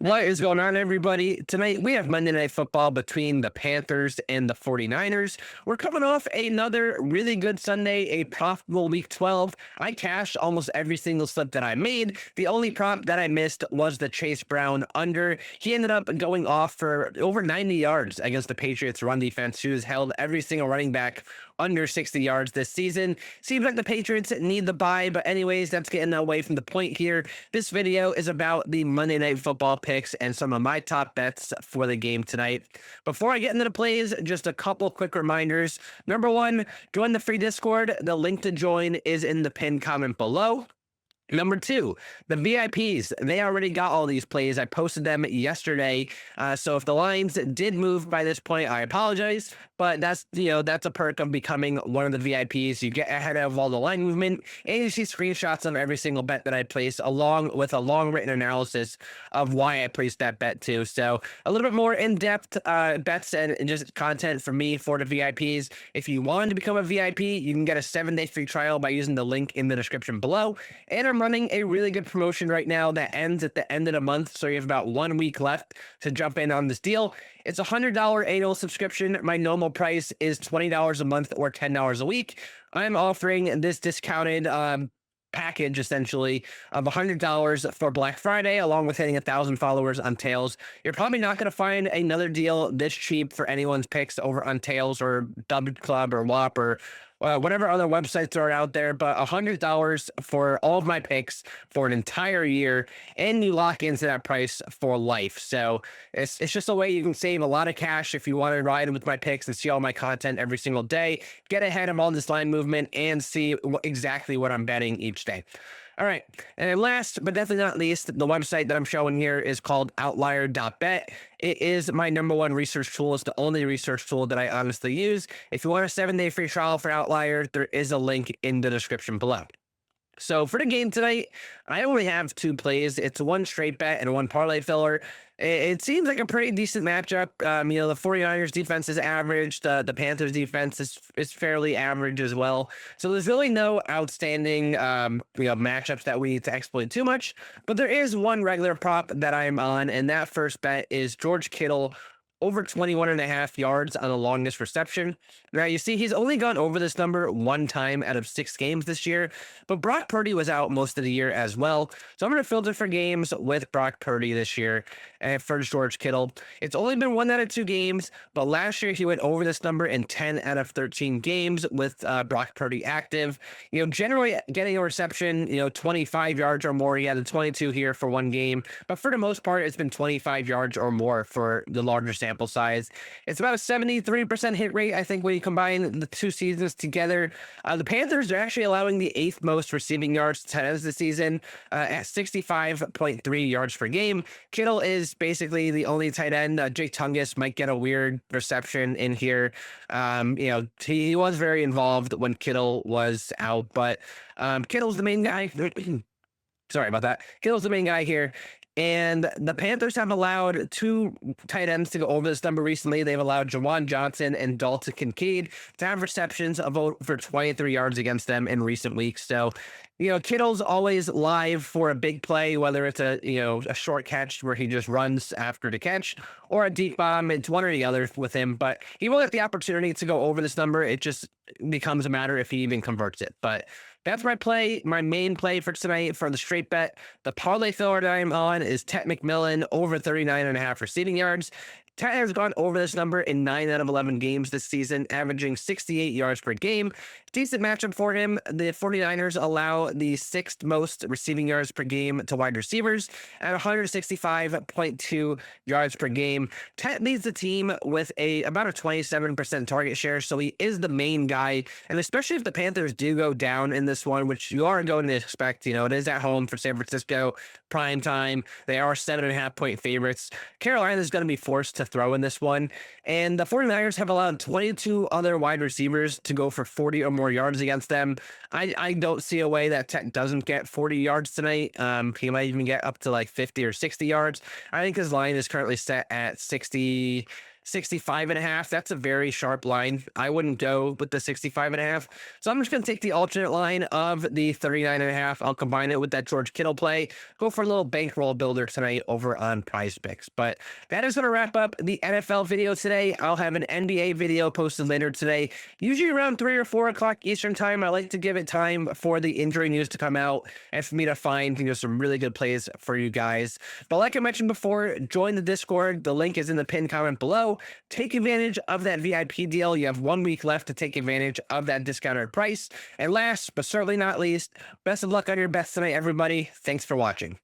What is going on, everybody? Tonight we have Monday Night Football between the Panthers and the 49ers. We're coming off another really good Sunday, a profitable week 12. I cashed almost every single slip that I made. The only prop that I missed was the Chase Brown under. He ended up going off for over 90 yards against the Patriots run defense, who has held every single running back under 60 yards this season. Seems like the Patriots need the bye, but anyways, that's getting away from the point here. This video is about the Monday Night Football picks and some of my top bets for the game tonight. Before I get into the plays, just a couple quick reminders. Number one, join the free Discord. The link to join is in the pinned comment below. Number two, the VIPs, they already got all these plays. I posted them yesterday. So if the lines did move by this point, I apologize. But that's a perk of becoming one of the VIPs. You get ahead of all the line movement, and you see screenshots of every single bet that I place, along with a long written analysis of why I placed that bet too. So a little bit more in-depth bets and just content for me for the VIPs. If you want to become a VIP, you can get a 7-day free trial by using the link in the description below. And I'm running a really good promotion right now that ends at the end of the month. So you have about 1 week left to jump in on this deal. It's a $100 annual subscription. My normal price is $20 a month or $10 a week. I'm offering this discounted package essentially of $100 for Black Friday, along with hitting 1,000 followers on Tails. You're probably not going to find another deal this cheap for anyone's picks over on Tails or W Club or WAP or whatever other websites are out there, but $100 for all of my picks for an entire year, and you lock into that price for life. So it's just a way you can save a lot of cash if you want to ride with my picks and see all my content every single day, get ahead of all this line movement, and see exactly what I'm betting each day. All right. And last but definitely not least, the website that I'm showing here is called Outlier.bet. It is my number one research tool. It's the only research tool that I honestly use. If you want a 7-day free trial for Outlier, there is a link in the description below. So for the game tonight, I only have 2 plays. It's one straight bet and one parlay filler. It seems like a pretty decent matchup. The 49ers defense is average. The Panthers defense is fairly average as well. So there's really no outstanding matchups that we need to exploit too much. But there is one regular prop that I'm on, and that first bet is George Kittle over 21.5 yards on the longest reception. Now, you see, he's only gone over this number 1 time out of 6 games this year, but Brock Purdy was out most of the year as well. So I'm going to filter for games with Brock Purdy this year and for George Kittle. It's only been 1 out of 2 games, but last year he went over this number in 10 out of 13 games with Brock Purdy active. Generally getting a reception, 25 yards or more. He had a 22 here for 1 game, but for the most part, it's been 25 yards or more for the larger sample size. It's about a 73% hit rate, I think, when you combine the 2 seasons together. The Panthers are actually allowing the 8th most receiving yards to tight ends this season at 65.3 yards per game. Kittle is basically the only tight end. Jake Tungus might get a weird reception in here. He was very involved when Kittle was out, but Kittle's the main guy. Sorry about that. Kittle's the main guy here. And the Panthers have allowed 2 tight ends to go over this number recently. They've allowed Jawan Johnson and Dalton Kincaid to have receptions of over 23 yards against them in recent weeks. So, Kittle's always live for a big play, whether it's a short catch where he just runs after the catch or a deep bomb. It's one or the other with him, but he will get the opportunity to go over this number. It just becomes a matter if he even converts it. But that's my main play for tonight for the straight bet. The parlay filler that I'm on is Ted McMillan over 39.5 receiving yards. Ted has gone over this number in 9 out of 11 games this season, averaging 68 yards per game. Decent matchup for him. The 49ers allow the 6th most receiving yards per game to wide receivers at 165.2 yards per game. Ted leads the team with about a 27% target share, so he is the main guy. And especially if the Panthers do go down in this one, which you are going to expect, it is at home for San Francisco, prime time. They are 7.5-point favorites. Carolina is going to be forced to throw in this one. And the 49ers have allowed 22 other wide receivers to go for 40 or more yards against them. I don't see a way that Ted doesn't get 40 yards tonight. He might even get up to like 50 or 60 yards. I think his line is currently set at 60. 65.5. That's a very sharp line. I wouldn't go with the 65.5. So I'm just going to take the alternate line of the 39.5. I'll combine it with that George Kittle play. Go for a little bankroll builder tonight over on PrizePicks. But that is going to wrap up the NFL video today. I'll have an NBA video posted later today, usually around 3 or 4 o'clock Eastern time. I like to give it time for the injury news to come out and for me to find some really good plays for you guys. But like I mentioned before, join the Discord. The link is in the pinned comment below. Take advantage of that VIP deal. You have 1 week left to take advantage of that discounted price. And last but certainly not least, best of luck on your bets tonight, everybody. Thanks for watching.